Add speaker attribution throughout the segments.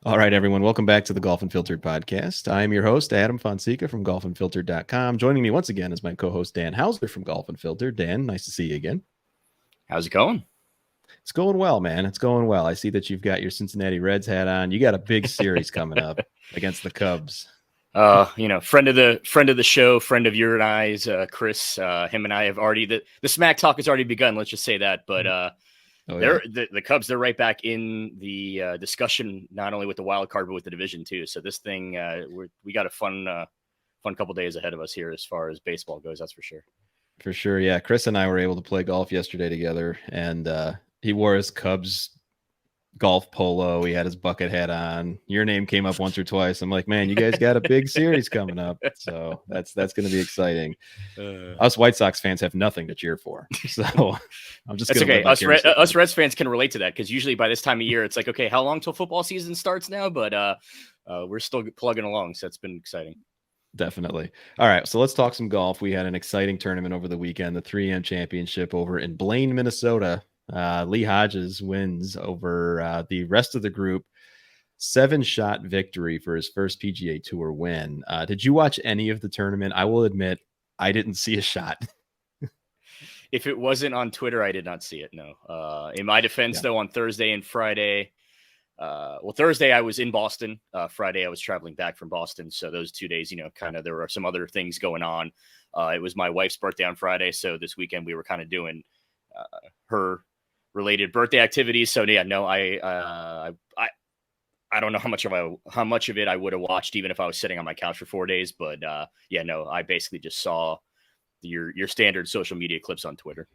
Speaker 1: All right, everyone. Welcome back to the Golf Unfiltered podcast. I am your host, Adam Fonseca from golfunfiltered.com. Joining me once again is my co-host, Dan Hauser from Golf Unfiltered. Dan, nice to see you again.
Speaker 2: How's it going?
Speaker 1: It's going well, man. It's going well. I see that you've got your Cincinnati Reds hat on. You got a big series coming up against the Cubs.
Speaker 2: Friend of the show, friend of your and I's, Chris. Him and I have already the smack talk has already begun. Let's just say that. But the Cubs, they're right back in the discussion, not only with the wild card but with the division too. So this thing, we got a fun couple days ahead of us here as far as baseball goes. That's for sure.
Speaker 1: For sure, yeah. Chris and I were able to play golf yesterday together, and he wore his Cubs golf polo. He had his bucket hat on. Your name came up once or twice. I'm like, man, you guys got a big series coming up, so that's going to be exciting. Us White Sox fans have nothing to cheer for, so I'm just
Speaker 2: that's okay. Us Reds fans can relate to that because usually by this time of year, it's like, okay, how long till football season starts now? But we're still plugging along, so it's been exciting.
Speaker 1: Definitely. All right, so let's talk some golf. We had an exciting tournament over the weekend, the 3M Championship over in Blaine, Minnesota. Lee Hodges wins over the rest of the group. 7-shot victory for his first PGA Tour win. Did you watch any of the tournament? I will admit, I didn't see a shot.
Speaker 2: If it wasn't on Twitter, I did not see it, no. In my defense, though, on Thursday and Friday, Thursday I was in Boston. Friday I was traveling back from Boston. So those 2 days, there were some other things going on. It was my wife's birthday on Friday. So this weekend we were kind of doing her related birthday activities. So yeah, no, I don't know how much of it I would have watched even if I was sitting on my couch for 4 days. But I basically just saw your standard social media clips on Twitter.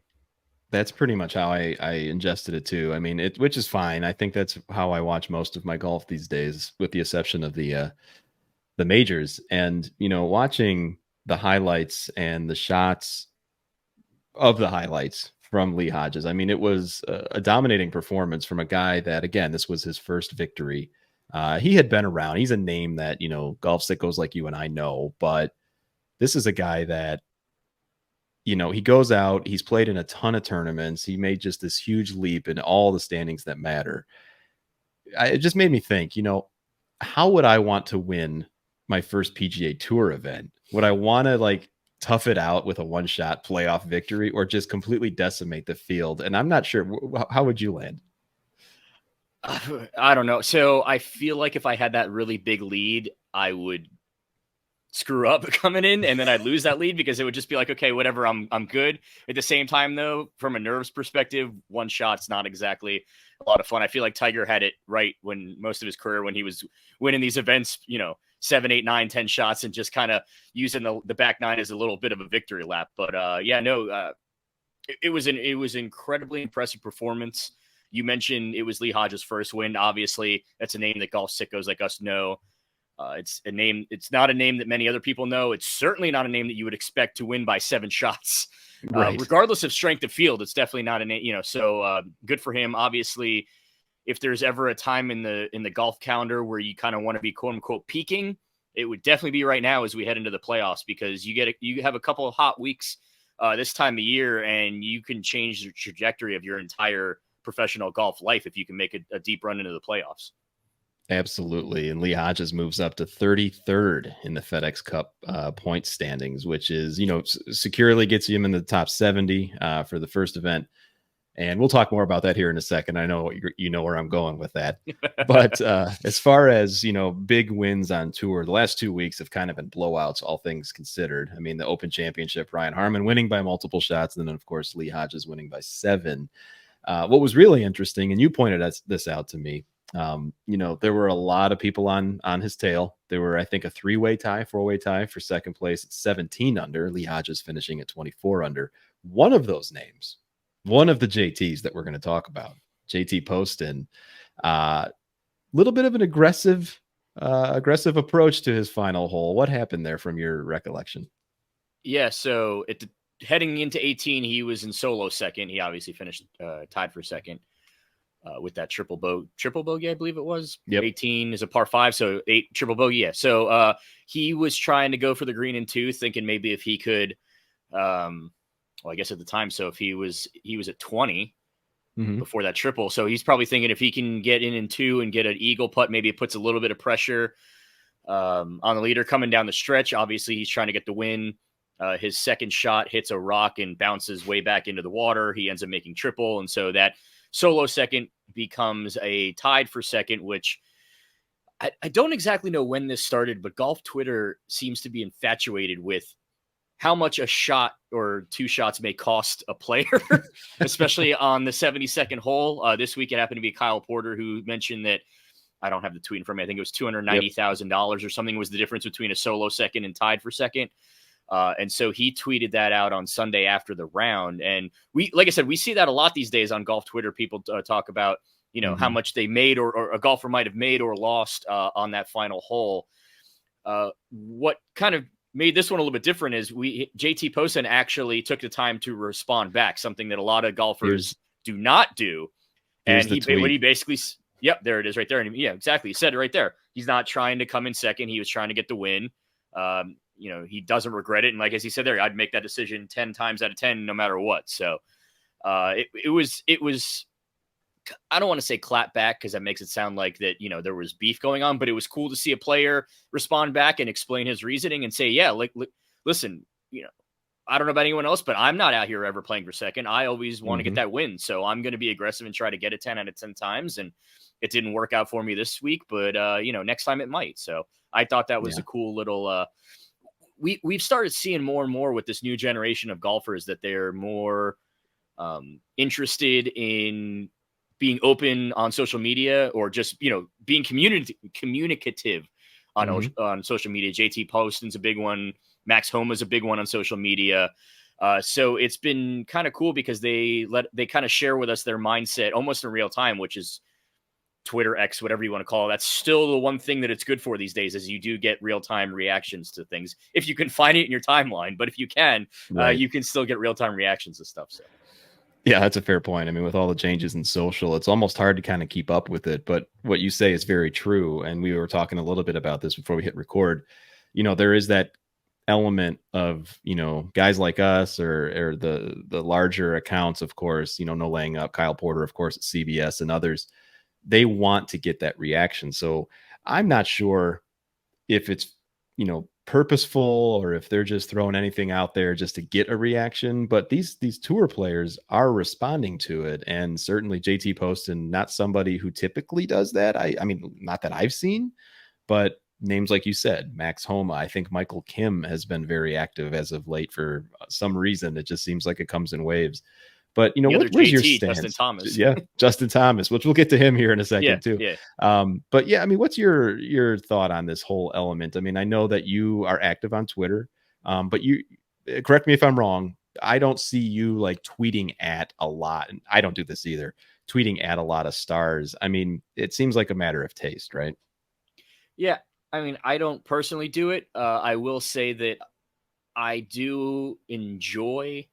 Speaker 1: That's pretty much how I ingested it too. I mean, which is fine. I think that's how I watch most of my golf these days, with the exception of the majors. And watching the highlights and the shots of the highlights from Lee Hodges. I mean, it was a dominating performance from a guy that, again, this was his first victory. He had been around. He's a name that golf sickos like you and I know, but this is a guy that, he goes out, he's played in a ton of tournaments. He made just this huge leap in all the standings that matter. It just made me think, how would I want to win my first PGA Tour event? Would I want to tough it out with a one-shot playoff victory, or just completely decimate the field? And I'm not sure. How would you land?
Speaker 2: I don't know. So I feel like if I had that really big lead, I would screw up coming in and then I'd lose that lead because it would just be like, okay, whatever, I'm good. At the same time, though, from a nerves perspective, one shot's not exactly a lot of fun. I feel like Tiger had it right when most of his career, when he was winning these events, 7, 8, 9, 10 shots and just kind of using the back nine as a little bit of a victory lap. But it was an incredibly impressive performance. You mentioned it was Lee Hodges' first win. Obviously, that's a name that golf sickos like us know. It's a name. It's not a name that many other people know. It's certainly not a name that you would expect to win by 7 shots,
Speaker 1: right.
Speaker 2: Regardless of strength of field. It's definitely not a name. So good for him. Obviously, if there's ever a time in the golf calendar where you kind of want to be quote unquote peaking, it would definitely be right now as we head into the playoffs, because you have a couple of hot weeks this time of year, and you can change the trajectory of your entire professional golf life if you can make a deep run into the playoffs.
Speaker 1: Absolutely. And Lee Hodges moves up to 33rd in the FedEx Cup point standings, which is, securely gets him in the top 70 for the first event. And we'll talk more about that here in a second. I know you know where I'm going with that. But as far as, big wins on tour, the last 2 weeks have kind of been blowouts, all things considered. I mean, the Open Championship, Ryan Harmon winning by multiple shots, and then, of course, Lee Hodges winning by 7. What was really interesting, and you pointed this out to me, there were a lot of people on his tail. There were, I think, a 4-way tie for second place at 17 under. Lee Hodges finishing at 24 under. One of those names, one of the JTs that we're going to talk about, JT Poston, little bit of an aggressive approach to his final hole. What happened there from your recollection?
Speaker 2: Yeah, so heading into 18, he was in solo second. He obviously finished tied for second. With that triple bogey, I believe it was.
Speaker 1: Yep.
Speaker 2: 18 is a par 5, so 8 triple bogey. Yeah. So he was trying to go for the green in 2, thinking maybe if he could, I guess at the time, so if he was at 20, before that triple. So he's probably thinking if he can get in 2 and get an eagle putt, maybe it puts a little bit of pressure on the leader coming down the stretch. Obviously, he's trying to get the win. His second shot hits a rock and bounces way back into the water. He ends up making triple. And so that solo second becomes a tied for second, which I don't exactly know when this started, but golf Twitter seems to be infatuated with how much a shot or 2 shots may cost a player, especially on the 72nd hole. This week, it happened to be Kyle Porter who mentioned that, I don't have the tweet in front of me, I think it was $290,000 or something was the difference between a solo second and tied for second. And so he tweeted that out on Sunday after the round. And like I said, we see that a lot these days on golf Twitter. People talk about, how much they made or a golfer might have made or lost on that final hole. What kind of made this one a little bit different is JT Poston actually took the time to respond back, something that a lot of golfers do not do. And what he basically, yep, there it is right there. And yeah, exactly. He said it right there. He's not trying to come in second. He was trying to get the win. He doesn't regret it. And like, as he said there, I'd make that decision 10 times out of 10, no matter what. So it was, I don't want to say clap back because that makes it sound like that, there was beef going on, but it was cool to see a player respond back and explain his reasoning and say, yeah, listen, I don't know about anyone else, but I'm not out here ever playing for second. I always want to get that win. So I'm going to be aggressive and try to get it 10 out of 10 times. And it didn't work out for me this week, but next time it might. So I thought that was a cool little, we've started seeing more and more with this new generation of golfers that they're more interested in being open on social media or just, being communicative on social media. JT Poston's a big one. Max Homa's a big one on social media. So it's been kind of cool because they kind of share with us their mindset almost in real time, which is Twitter, X, whatever you want to call it. That's still the one thing that it's good for these days is you do get real-time reactions to things. If you can find it in your timeline, but if you can, you can still get real-time reactions to stuff. So.
Speaker 1: Yeah, that's a fair point. I mean, with all the changes in social, it's almost hard to kind of keep up with it. But what you say is very true. And we were talking a little bit about this before we hit record. There is that element of, guys like us or the larger accounts, of course, no laying up, Kyle Porter, of course, at CBS and others, they want to get that reaction. So I'm not sure if it's, purposeful or if they're just throwing anything out there just to get a reaction, but these tour players are responding to it. And certainly JT Poston, not somebody who typically does that. I mean, not that I've seen, but names like you said, Max Homa, I think Michael Kim has been very active as of late for some reason. It just seems like it comes in waves. But where's your stance?
Speaker 2: Justin Thomas.
Speaker 1: Yeah, Justin Thomas, which we'll get to him here in a second too.
Speaker 2: Yeah.
Speaker 1: But yeah, I mean, what's your thought on this whole element? I mean, I know that you are active on Twitter, but you correct me if I'm wrong. I don't see you like tweeting at a lot, and I don't do this either. Tweeting at a lot of stars. I mean, it seems like a matter of taste, right?
Speaker 2: Yeah, I mean, I don't personally do it. I will say that I do enjoy,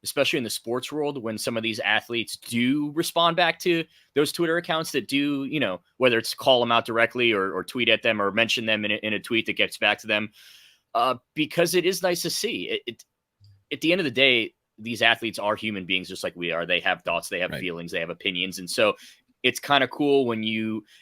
Speaker 2: especially in the sports world, when some of these athletes do respond back to those Twitter accounts that do, whether it's call them out directly or tweet at them or mention them in a tweet that gets back to them, because it is nice to see. At the end of the day, these athletes are human beings just like we are. They have thoughts, they have feelings, they have opinions. And so it's kind of cool when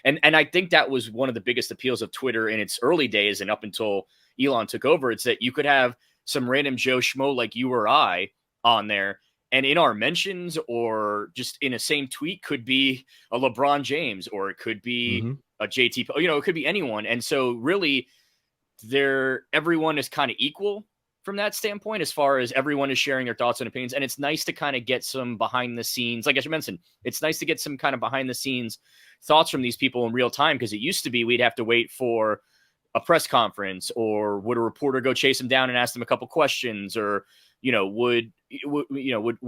Speaker 2: and I think that was one of the biggest appeals of Twitter in its early days and up until Elon took over. It's that you could have some random Joe Schmo like you or I on there, and in our mentions or just in a same tweet could be a LeBron James, or it could be a JT, it could be anyone. And so really everyone is kind of equal from that standpoint, as far as everyone is sharing their thoughts and opinions. And it's nice to kind of get some behind the scenes, like I mentioned, it's nice to get some kind of behind the scenes thoughts from these people in real time. Because it used to be we'd have to wait for a press conference, or would a reporter go chase them down and ask them a couple questions, or would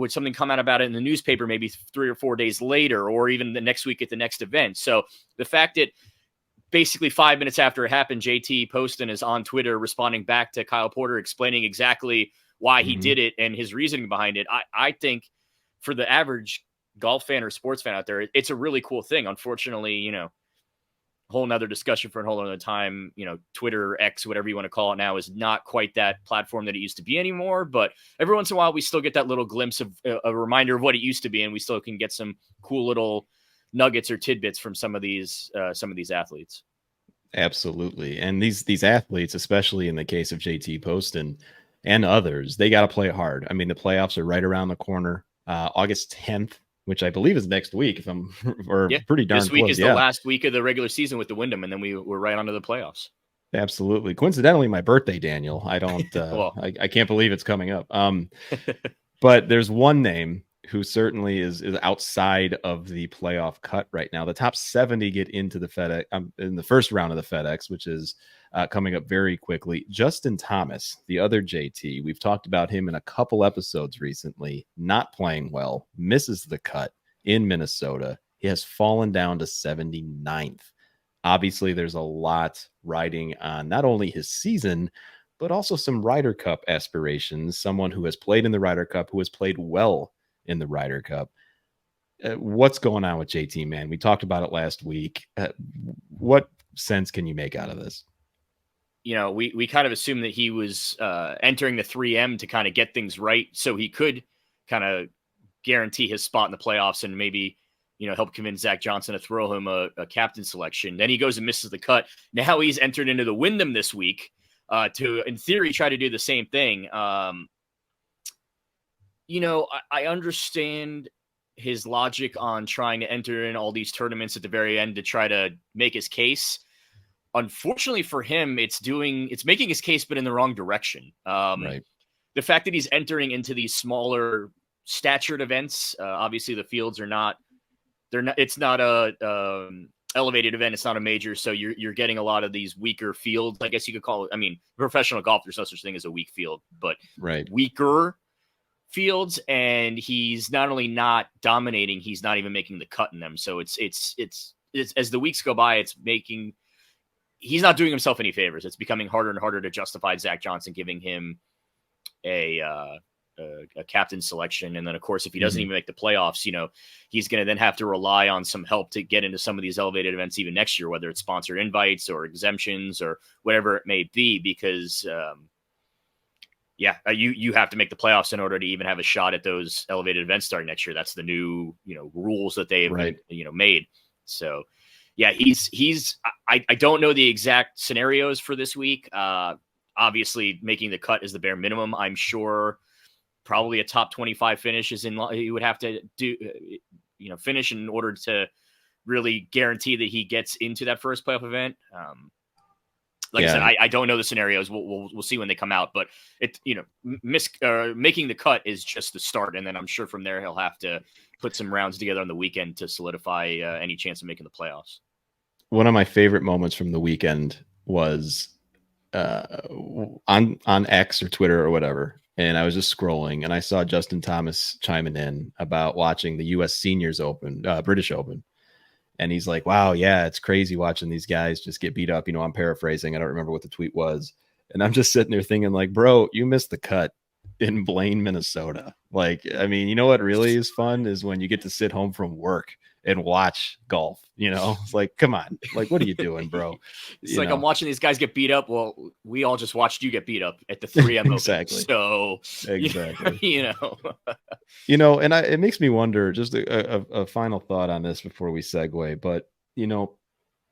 Speaker 2: something come out about it in the newspaper maybe 3 or 4 days later, or even the next week at the next event. So the fact that basically 5 minutes after it happened, JT Poston is on Twitter responding back to Kyle Porter, explaining exactly why he did it and his reasoning behind it. I think for the average golf fan or sports fan out there, it's a really cool thing. Unfortunately, whole nother discussion for a whole other time. Twitter, X, whatever you want to call it now, is not quite that platform that it used to be anymore. But every once in a while, we still get that little glimpse of a reminder of what it used to be, and we still can get some cool little nuggets or tidbits from some of these athletes.
Speaker 1: Absolutely. And these athletes, especially in the case of JT Poston and others, they got to play hard. I mean, the playoffs are right around the corner. August 10th, which I believe is next week, if I'm or pretty darn
Speaker 2: this week
Speaker 1: close.
Speaker 2: is the last week of the regular season with the Wyndham, and then we're right onto the playoffs.
Speaker 1: Absolutely. Coincidentally, my birthday, Daniel. I don't
Speaker 2: well,
Speaker 1: I can't believe it's coming up. But there's one name who certainly is outside of the playoff cut right now. The top 70 get into the FedEx in the first round of the FedEx, which is coming up very quickly. Justin Thomas, the other JT, we've talked about him in a couple episodes recently, not playing well, misses the cut in Minnesota. He has fallen down to 79th. Obviously, there's a lot riding on not only his season, but also some Ryder Cup aspirations. Someone who has played in the Ryder Cup, who has played well in the Ryder Cup. What's going on with JT, man? We talked about it last week. What sense can you make out of this?
Speaker 2: We kind of assumed that he was entering the 3M to kind of get things right, so he could kind of guarantee his spot in the playoffs and maybe help convince Zach Johnson to throw him a captain selection. Then he goes and misses the cut. Now he's entered into the Wyndham this week to, in theory, try to do the same thing. I understand his logic on trying to enter in all these tournaments at the very end to try to make his case. Unfortunately for him, it's making his case, but in the wrong direction.
Speaker 1: Right.
Speaker 2: The fact that he's entering into these smaller statured events, obviously the fields are not, it's not a elevated event. It's not a major. So you're getting a lot of these weaker fields, I guess you could call it. I mean, professional golf, there's no such thing as a weak field, but weaker fields. And he's not only not dominating, he's not even making the cut in them. So it's as the weeks go by, he's not doing himself any favors. It's becoming harder and harder to justify Zach Johnson giving him a captain selection. And then, of course, if he doesn't even make the playoffs, he's going to then have to rely on some help to get into some of these elevated events even next year, whether it's sponsored invites or exemptions or whatever it may be, because you have to make the playoffs in order to even have a shot at those elevated events starting next year. That's the new, rules that they've made. So yeah, I don't know the exact scenarios for this week. Obviously making the cut is the bare minimum. I'm sure probably a top 25 finish is he would have to do, finish in order to really guarantee that he gets into that first playoff event. I said, I don't know the scenarios. We'll see when they come out, but making the cut is just the start. And then I'm sure from there, he'll have to put some rounds together on the weekend to solidify any chance of making the playoffs.
Speaker 1: One of my favorite moments from the weekend was on X or Twitter or whatever. And I was just scrolling and I saw Justin Thomas chiming in about watching the US Seniors Open, British Open. And he's like, wow, yeah, it's crazy watching these guys just get beat up. I'm paraphrasing. I don't remember what the tweet was. And I'm just sitting there thinking like, bro, you missed the cut in Blaine, Minnesota. Like, I mean, you know what really is fun is when you get to sit home from work and watch golf. It's like, come on, like, what are you doing, bro?
Speaker 2: It's like, I'm watching these guys get beat up. Well, we all just watched you get beat up at the 3M
Speaker 1: exactly.
Speaker 2: Open. So
Speaker 1: exactly, and it makes me wonder, just a final thought on this before we segue, but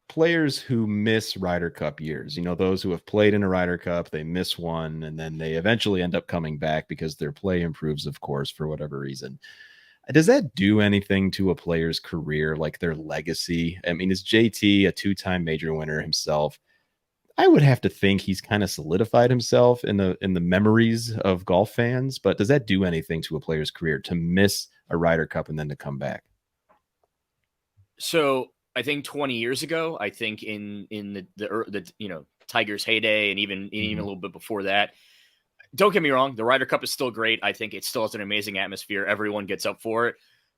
Speaker 1: players who miss Ryder Cup years, those who have played in a Ryder Cup, they miss one and then they eventually end up coming back because their play improves, of course, for whatever reason. Does that do anything to a player's career, like their legacy? I mean, is JT a two-time major winner himself? I would have to think he's kind of solidified himself in the memories of golf fans, but does that do anything to a player's career to miss a Ryder Cup and then to come back?
Speaker 2: So I think 20 years ago, I think in the Tigers' heyday and even a little bit before that, don't get me wrong, the Ryder Cup is still great. I think it still has an amazing atmosphere. Everyone gets up for it.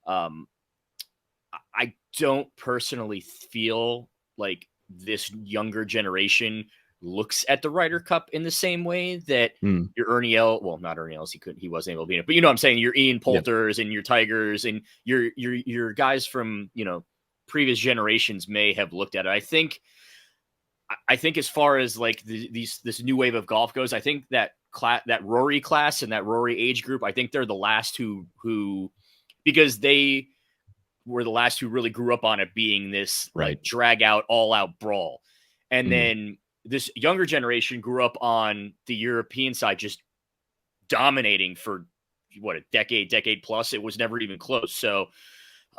Speaker 2: I don't personally feel like this younger generation looks at the Ryder Cup in the same way that your Ernie Els, well, not Ernie Els, he wasn't able to beat it, but you know what I'm saying, your Ian Poulters and your Tigers and your guys from, previous generations may have looked at it. I think as far as like this new wave of golf goes, I think that that Rory class and that Rory age group, I think they're the last who because they were the last who really grew up on it being this like drag out, all out brawl. And then this younger generation grew up on the European side, just dominating for what, a decade plus. It was never even close. So,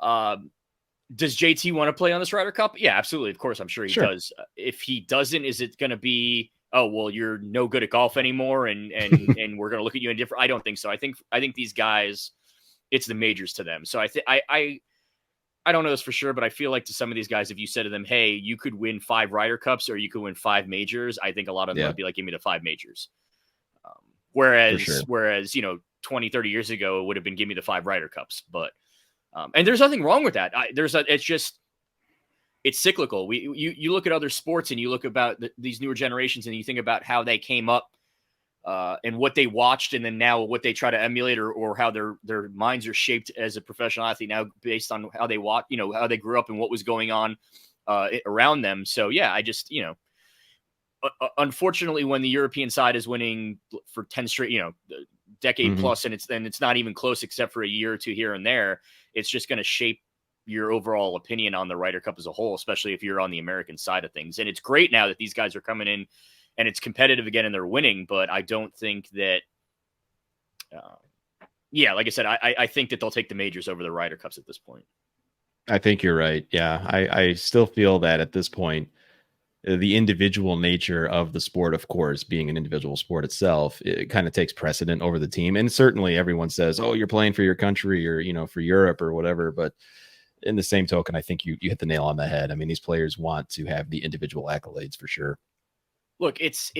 Speaker 2: does JT want to play on this Ryder Cup? Yeah, absolutely. Of course, I'm sure he does. If he doesn't, is it going to be, oh, well, you're no good at golf anymore, and we're going to look at you in different? I don't think so. I think these guys, it's the majors to them. So I don't know this for sure, but I feel like to some of these guys, if you said to them, hey, you could win 5 Ryder Cups or you could win 5 majors, I think a lot of them would be like, give me the 5 majors. Whereas, 20, 30 years ago, it would have been, give me the 5 Ryder Cups. But, and there's nothing wrong with that. It's cyclical. You look at other sports and you look about these newer generations and you think about how they came up and what they watched, and then now what they try to emulate, or how their minds are shaped as a professional athlete now based on how they watch, how they grew up and what was going on around them. So yeah, I just, unfortunately, when the European side is winning for 10 straight, decade plus, and it's not even close except for a year or two here and there, it's just going to shape your overall opinion on the Ryder Cup as a whole, especially if you're on the American side of things. And it's great now that these guys are coming in and it's competitive again and they're winning, but I don't think that, like I said, I think that they'll take the majors over the Ryder Cups at this point.
Speaker 1: I think you're right. Yeah. I still feel that at this point, the individual nature of the sport, of course, being an individual sport itself, it kind of takes precedent over the team. And certainly everyone says, oh, you're playing for your country or, for Europe or whatever. But in the same token, I think you hit the nail on the head. I mean, these players want to have the individual accolades for sure.
Speaker 2: Look, it's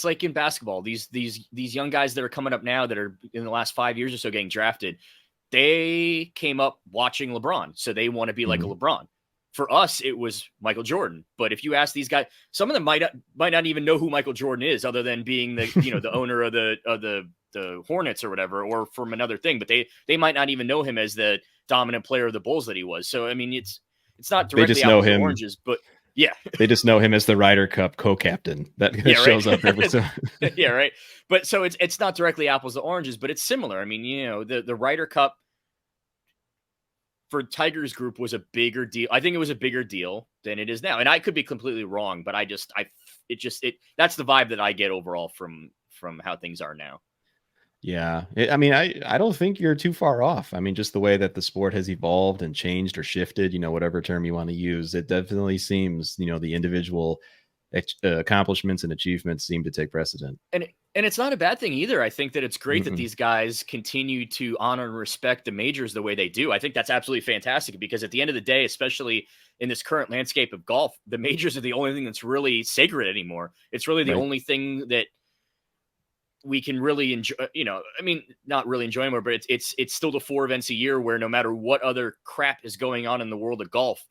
Speaker 2: like in basketball, these young guys that are coming up now that are in the last 5 years or so getting drafted, they came up watching LeBron. So they want to be like a LeBron. For us, it was Michael Jordan. But if you ask these guys, some of them might not even know who Michael Jordan is, other than being the the owner of the Hornets or whatever, or from another thing. But they might not even know him as the dominant player of the Bulls that he was. So I mean, it's not directly apples to oranges, but yeah,
Speaker 1: they just know him as the Ryder Cup co-captain that shows up every time.
Speaker 2: Yeah, right. But so it's not directly apples to oranges, but it's similar. I mean, the Ryder Cup for Tiger's group was a bigger deal. I think it was a bigger deal than it is now. And I could be completely wrong, but that's the vibe that I get overall from how things are now.
Speaker 1: Yeah. I mean, I don't think you're too far off. I mean, just the way that the sport has evolved and changed or shifted, whatever term you want to use, it definitely seems, the individual accomplishments and achievements seem to take precedent.
Speaker 2: And it's not a bad thing either. I think that it's great that these guys continue to honor and respect the majors the way they do. I think that's absolutely fantastic, because at the end of the day, especially in this current landscape of golf, the majors are the only thing that's really sacred anymore. It's really the only thing that we can really enjoy, I mean, not really enjoy anymore, but it's still the 4 events a year where no matter what other crap is going on in the world of golf,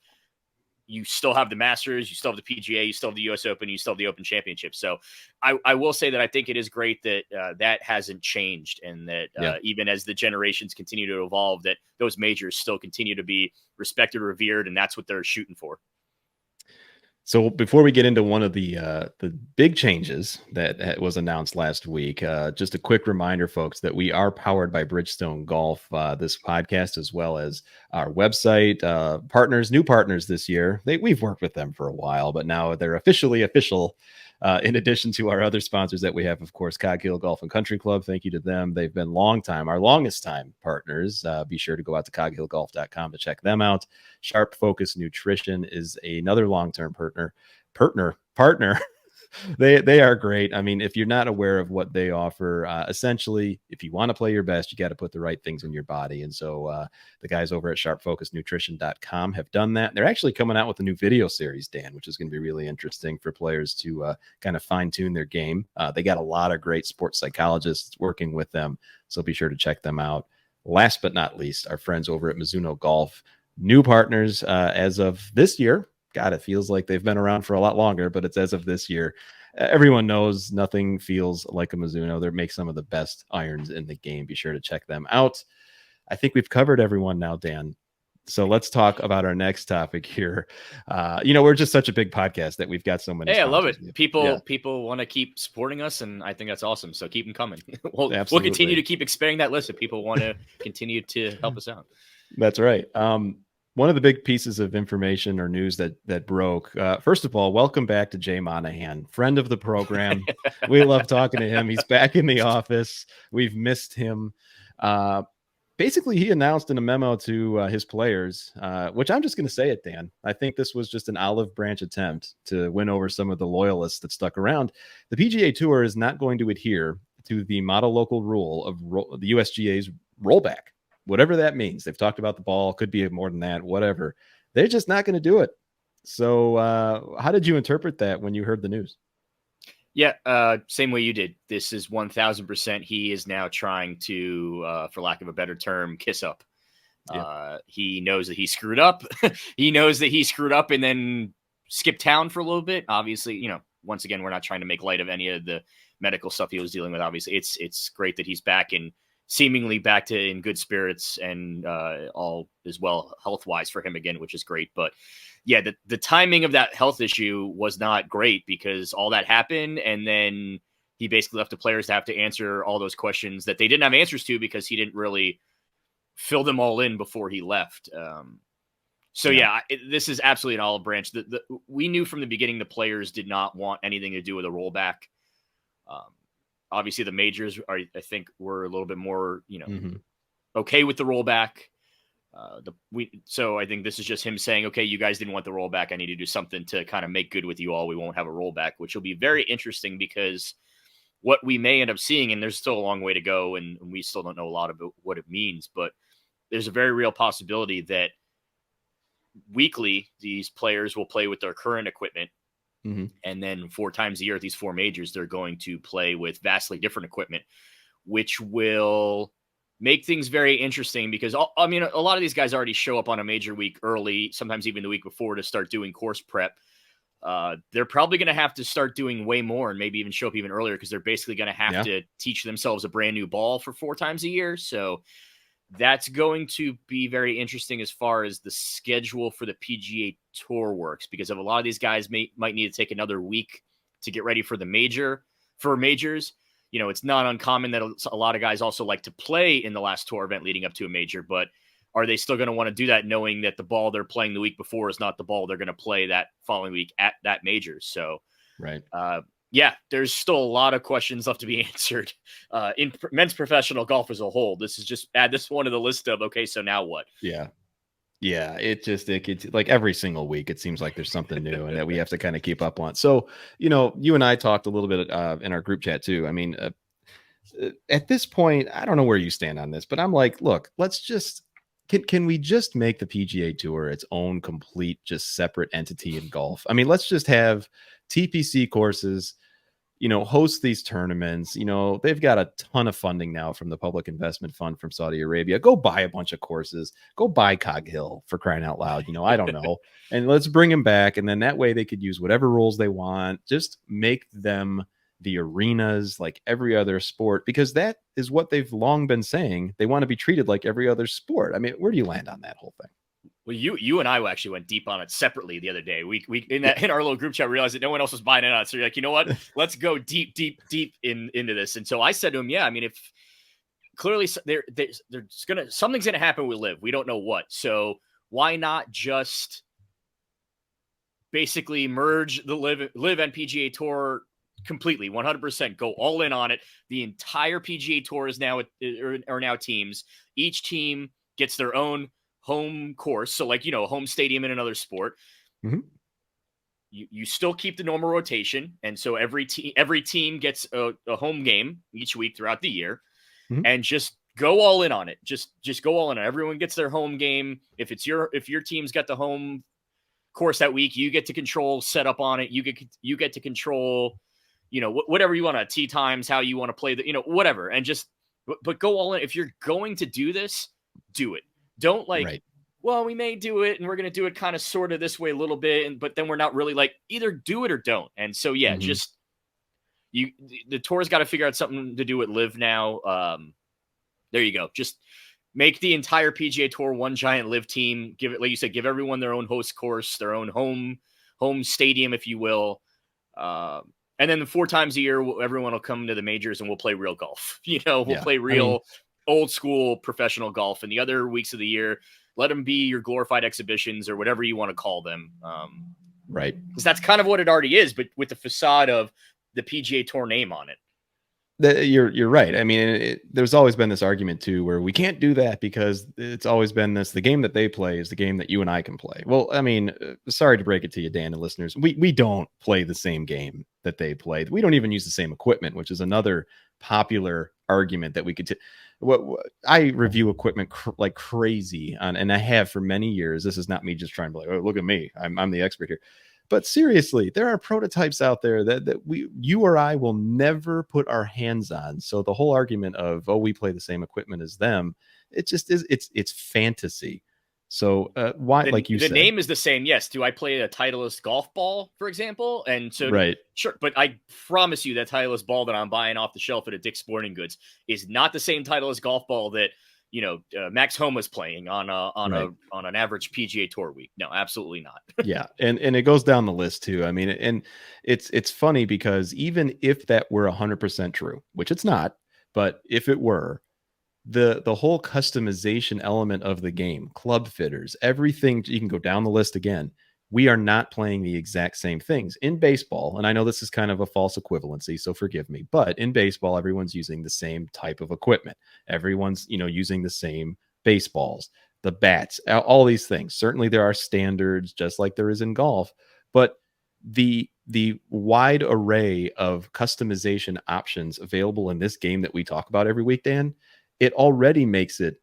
Speaker 2: you still have the Masters, you still have the PGA, you still have the US Open, you still have the Open Championship. So I will say that I think it is great that that hasn't changed, and that even as the generations continue to evolve, that those majors still continue to be respected, revered, and that's what they're shooting for.
Speaker 1: So before we get into one of the big changes that was announced last week, just a quick reminder, folks, that we are powered by Bridgestone Golf, this podcast, as well as our website. New partners this year. We've worked with them for a while, but now they're officially official. In addition to our other sponsors that we have, of course, Cog Hill Golf and Country Club. Thank you to them. They've been our longest time partners. Be sure to go out to coghillgolf.com to check them out. Sharp Focus Nutrition is another long-term partner. They are great. I mean, if you're not aware of what they offer, essentially, if you want to play your best, you got to put the right things in your body. And so the guys over at sharpfocusnutrition.com have done that. They're actually coming out with a new video series, Dan, which is going to be really interesting for players to kind of fine tune their game. They got a lot of great sports psychologists working with them, so be sure to check them out. Last but not least, our friends over at Mizuno Golf, new partners as of this year. God, it feels like they've been around for a lot longer, but it's as of this year. Everyone knows nothing feels like a Mizuno. They make some of the best irons in the game. Be sure to check them out. I think we've covered everyone now, Dan. So let's talk about our next topic here. We're just such a big podcast that we've got so many
Speaker 2: Hey, I love it.
Speaker 1: sponsors.
Speaker 2: People want to keep supporting us, and I think that's awesome. So keep them coming. We'll continue
Speaker 1: Absolutely.
Speaker 2: to keep expanding that list if people want to continue to help us out.
Speaker 1: That's right. One of the big pieces of information or news that broke. First of all, welcome back to Jay Monahan, friend of the program. We love talking to him. He's back in the office. We've missed him. Basically, he announced in a memo to his players, which I'm just going to say it, Dan. I think this was just an olive branch attempt to win over some of the loyalists that stuck around. The PGA Tour is not going to adhere to the model local rule of the USGA's rollback, whatever that means. They've talked about the ball, could be more than that, whatever. They're just not going to do it. So how did you interpret that when you heard the news?
Speaker 2: Yeah, same way you did. This is 1000%. He is now trying to, for lack of a better term, kiss up. Yeah. He knows that he screwed up. He knows that he screwed up and then skipped town for a little bit. Obviously, once again, we're not trying to make light of any of the medical stuff he was dealing with. Obviously, it's great that he's back and seemingly back to in good spirits and all is well health-wise for him again, which is great. But yeah, the timing of that health issue was not great because all that happened. And then he basically left the players to have to answer all those questions that they didn't have answers to because he didn't really fill them all in before he left. This is absolutely an olive branch. We knew from the beginning the players did not want anything to do with a rollback. Obviously, the majors I think were a little bit more, okay with the rollback. So I think this is just him saying, okay, you guys didn't want the rollback. I need to do something to kind of make good with you all. We won't have a rollback, which will be very interesting because what we may end up seeing, and there's still a long way to go, and we still don't know a lot about what it means, but there's a very real possibility that weekly these players will play with their current equipment. Mm-hmm. And then 4 times a year at these 4 majors, they're going to play with vastly different equipment, which will make things very interesting because, a lot of these guys already show up on a major week early, sometimes even the week before to start doing course prep. They're probably going to have to start doing way more and maybe even show up even earlier because they're basically going to have to teach themselves a brand new ball for 4 times a year. So that's going to be very interesting as far as the schedule for the PGA Tour works, because if a lot of these guys might need to take another week to get ready for majors, it's not uncommon that a lot of guys also like to play in the last tour event leading up to a major, but are they still going to want to do that knowing that the ball they're playing the week before is not the ball they're going to play that following week at that major? So,
Speaker 1: right.
Speaker 2: There's still a lot of questions left to be answered in men's professional golf as a whole. This is just add this one to the list of, okay, so now what?
Speaker 1: Yeah. It's like every single week, it seems like there's something new and that we have to kind of keep up on. So, you and I talked a little bit in our group chat too. I mean, at this point, I don't know where you stand on this, but I'm like, look, let's just, can we just make the PGA Tour its own complete, just separate entity in golf? I mean, let's just have TPC courses, host these tournaments. They've got a ton of funding now from the Public Investment Fund from Saudi Arabia. Go buy a bunch of courses. Go buy Cog Hill, for crying out loud. I don't know. And let's bring them back. And then that way they could use whatever rules they want. Just make them the arenas like every other sport, because that is what they've long been saying. They want to be treated like every other sport. I mean, where do you land on that whole thing?
Speaker 2: Well, you and I actually went deep on it separately the other day. We in our little group chat realized that no one else was buying it out. So you're like, you know what? Let's go deep into this. And so I said to him, yeah, I mean, if clearly there's something's gonna happen with Live. We don't know what. So why not just basically merge the Live and PGA Tour completely, 100%, go all in on it. The entire PGA Tour is now teams. Each team gets their own home course. So like, a home stadium in another sport. Mm-hmm. You still keep the normal rotation. And so every team gets a home game each week throughout the year. Mm-hmm. And just go all in on it. Just go all in on it. Everyone gets their home game. If your team's got the home course that week, you get to control setup on it. You get to control, whatever you want to tee times, how you want to play whatever. And but go all in. If you're going to do this, do it. Don't well, we may do it and we're going to do it kind of sort of this way a little bit. But then we're not really either do it or don't. And so, mm-hmm. The tour's got to figure out something to do with Live now. There you go. Just make the entire PGA Tour one giant live team. Give it, like you said, give everyone their own host course, their own home stadium, if you will. And then 4 times a year, everyone will come to the majors and we'll play real golf. We'll play real old school professional golf. And the other weeks of the year, let them be your glorified exhibitions or whatever you want to call them.
Speaker 1: Right.
Speaker 2: Because that's kind of what it already is, but with the facade of the PGA Tour name on it.
Speaker 1: You're right. I mean, there's always been this argument too, where we can't do that because it's always been the game that they play is the game that you and I can play. Well, I mean, sorry to break it to you, Dan and listeners. We don't play the same game that they play. We don't even use the same equipment, which is another popular argument that we could I review equipment like crazy and I have for many years. This is not me just trying to be like, oh, look at me. I'm the expert here. But seriously, there are prototypes out there that you or I will never put our hands on. So the whole argument of, we play the same equipment as them, it just is, it's fantasy. So why, like you said,
Speaker 2: the name is the same. Yes. Do I play a Titleist golf ball, for example? And so,
Speaker 1: right.
Speaker 2: Sure. But I promise you that Titleist ball that I'm buying off the shelf at a Dick's Sporting Goods is not the same Titleist golf ball that, Max Homa's playing on an average PGA Tour week. No, absolutely not.
Speaker 1: Yeah. And it goes down the list too. I mean, and it's funny because even if that were 100% true, which it's not, but if it were, the whole customization element of the game, club fitters, everything, you can go down the list again. We are not playing the exact same things in baseball. And I know this is kind of a false equivalency, so forgive me, but in baseball, everyone's using the same type of equipment. Everyone's, using the same baseballs, the bats, all these things. Certainly there are standards just like there is in golf, but the wide array of customization options available in this game that we talk about every week, Dan, it already makes it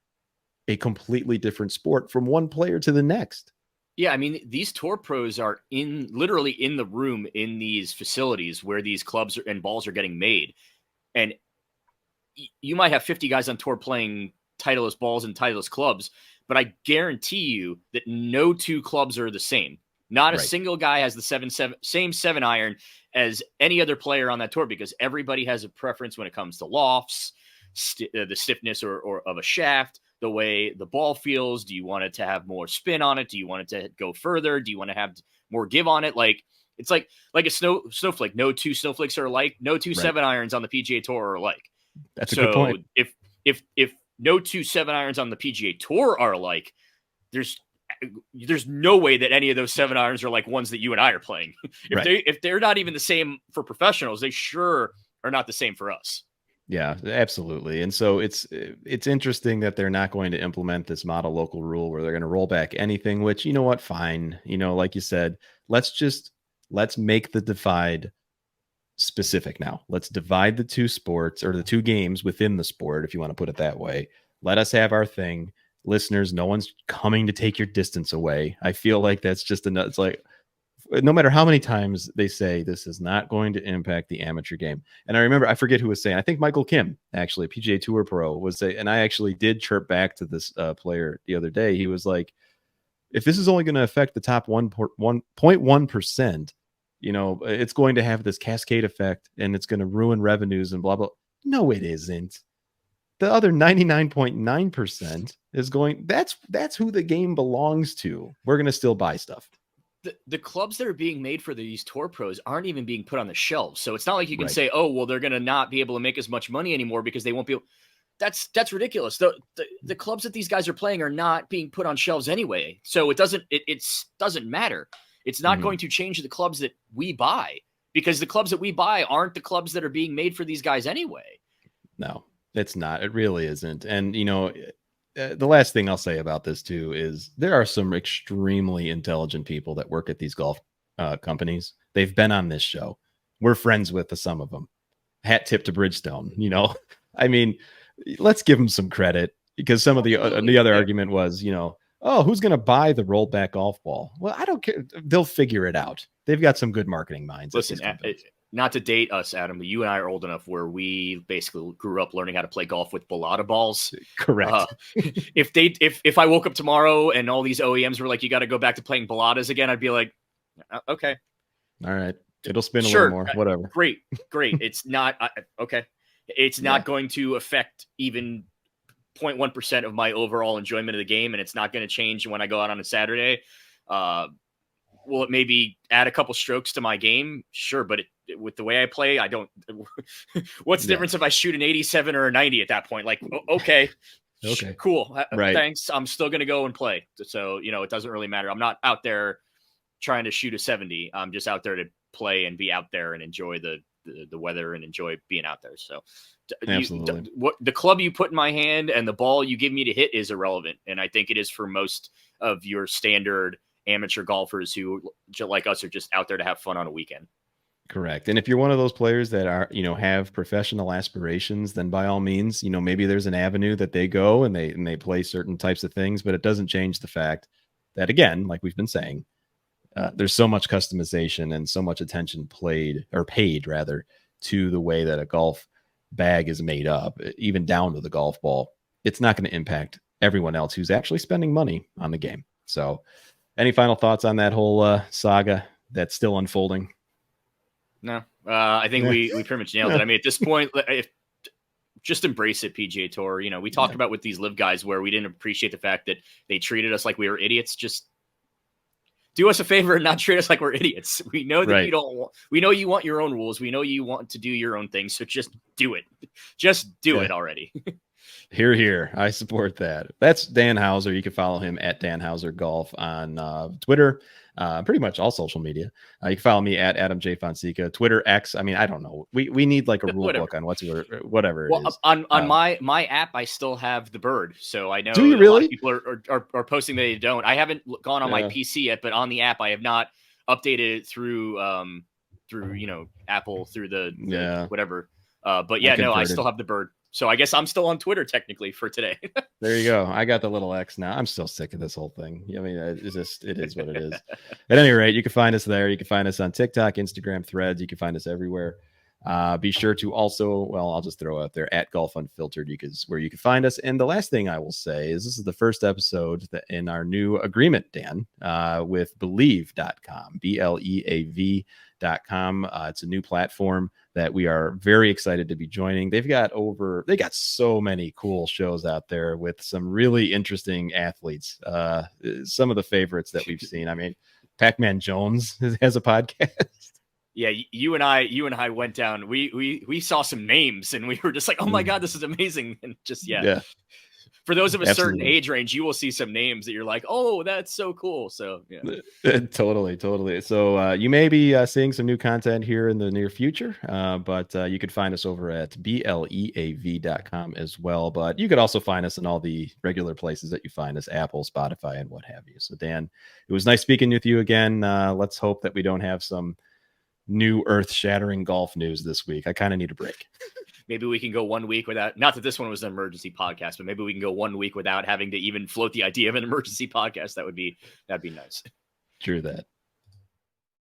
Speaker 1: a completely different sport from one player to the next.
Speaker 2: Yeah, I mean, these tour pros are literally in the room in these facilities where these clubs and balls are getting made. And you might have 50 guys on tour playing Titleist balls and Titleist clubs, but I guarantee you that no 2 clubs are the same. Not a single guy has the same 7-iron as any other player on that tour because everybody has a preference when it comes to lofts, the stiffness or of a shaft, the way the ball feels. Do you want it to have more spin on it? Do you want it to go further? Do you want to have more give on it? Like it's like a snowflake. No 2 snowflakes are alike. No 2 7-irons on the PGA Tour are alike.
Speaker 1: That's a good point.
Speaker 2: If no 2 7-irons on the PGA Tour are alike, there's no way that any of those 7-irons are like ones that you and I are playing. If they're not even the same for professionals, they sure are not the same for us.
Speaker 1: Yeah, absolutely. And so it's interesting that they're not going to implement this model local rule where they're going to roll back anything, which, you know what, fine. Like you said, let's make the divide specific now. Let's divide the 2 sports or the 2 games within the sport, if you want to put it that way. Let us have our thing. Listeners, no one's coming to take your distance away. I feel like that's just it's like, no matter how many times they say this is not going to impact the amateur game. And I remember, I forget who was saying, I think Michael Kim, actually, PGA Tour pro, was saying, and I actually did chirp back to this player the other day. He was like, if this is only going to affect the top 1.1%, it's going to have this cascade effect and it's going to ruin revenues and blah, blah. No, it isn't. The other 99.9% is going, that's who the game belongs to. We're going to still buy stuff.
Speaker 2: The clubs that are being made for these tour pros aren't even being put on the shelves. So it's not like you can say, oh, well, they're going to not be able to make as much money anymore because they won't be able. That's ridiculous. The clubs that these guys are playing are not being put on shelves anyway. So it doesn't matter. It's not going to change the clubs that we buy because the clubs that we buy aren't the clubs that are being made for these guys anyway.
Speaker 1: No, it's not. It really isn't. And, the last thing I'll say about this too is there are some extremely intelligent people that work at these golf companies. They've been on this show. We're friends with some of them. Hat tip to Bridgestone. I mean, let's give them some credit because some of the other argument was, who's going to buy the rollback golf ball? Well, I don't care. They'll figure it out. They've got some good marketing minds.
Speaker 2: Listen, not to date us, Adam, but you and I are old enough where we basically grew up learning how to play golf with Balata balls.
Speaker 1: Correct.
Speaker 2: If I woke up tomorrow and all these OEMs were like, you got to go back to playing Balatas again, I'd be like, okay.
Speaker 1: All right. It'll spin a little more, whatever.
Speaker 2: Great. It's not, okay. It's not going to affect even 0.1% of my overall enjoyment of the game, and it's not going to change when I go out on a Saturday. Will it maybe add a couple strokes to my game? Sure, but with the way I play, I don't. What's the difference if I shoot an 87 or a 90 at that point? Like, okay, cool,
Speaker 1: right.
Speaker 2: Thanks. I'm still going to go and play. So, it doesn't really matter. I'm not out there trying to shoot a 70. I'm just out there to play and be out there and enjoy the weather and enjoy being out there. So
Speaker 1: absolutely,
Speaker 2: what the club you put in my hand and the ball you give me to hit is irrelevant. And I think it is for most of your standard amateur golfers who, like us, are just out there to have fun on a weekend.
Speaker 1: Correct. And if you're one of those players that are, have professional aspirations, then by all means, maybe there's an avenue that they go and they play certain types of things, but it doesn't change the fact that, again, like we've been saying, there's so much customization and so much attention paid to the way that a golf bag is made up, even down to the golf ball. It's not going to impact everyone else who's actually spending money on the game. So any final thoughts on that whole saga that's still unfolding?
Speaker 2: No, I think we pretty much nailed it. I mean, at this point, just embrace it, PGA Tour. We talked about with these live guys where we didn't appreciate the fact that they treated us like we were idiots. Just do us a favor and not treat us like we're idiots. We know that you don't want, we know you want your own rules. We know you want to do your own thing. So just do it. Just do it already.
Speaker 1: Hear, hear. I support that. That's Dan Hauser. You can follow him at Dan Hauser Golf on Twitter, pretty much all social media. You can follow me at Adam J. Fonseca, Twitter, X. I mean, I don't know. We need like a rule book on whatever it is.
Speaker 2: On my app, I still have the bird. So I know
Speaker 1: do you really?
Speaker 2: A lot of people are posting that they don't. I haven't gone on my PC yet, but on the app, I have not updated it through Apple, through the whatever. But yeah, no, I still have the bird. So I guess I'm still on Twitter technically for today.
Speaker 1: There you go. I got the little X now. I'm still sick of this whole thing. I mean, it is what it is. At any rate, you can find us there. You can find us on TikTok, Instagram, Threads. You can find us everywhere. Be sure to also, I'll just throw out there at Golf Unfiltered, where you can find us. And the last thing I will say is this is the first episode in our new agreement, Dan, with Believe.com, BLEAV.com. It's a new platform that we are very excited to be joining. They got so many cool shows out there with some really interesting athletes. Some of the favorites that we've seen. I mean, Pac-Man Jones has a podcast.
Speaker 2: Yeah, you and I went down. We saw some names and we were just like, oh my God, this is amazing. And just for those of a certain age range, you will see some names that you're like, oh, that's so cool. So yeah,
Speaker 1: totally. So you may be seeing some new content here in the near future, but you could find us over at BLEAV.com as well. But you could also find us in all the regular places that you find us, Apple, Spotify, and what have you. So Dan, it was nice speaking with you again. Let's hope that we don't have some new earth-shattering golf news this week. I kind of need a break.
Speaker 2: Maybe we can go 1 week without, not that this one was an emergency podcast, but maybe we can go 1 week without having to even float the idea of an emergency podcast. That'd be nice.
Speaker 1: True that.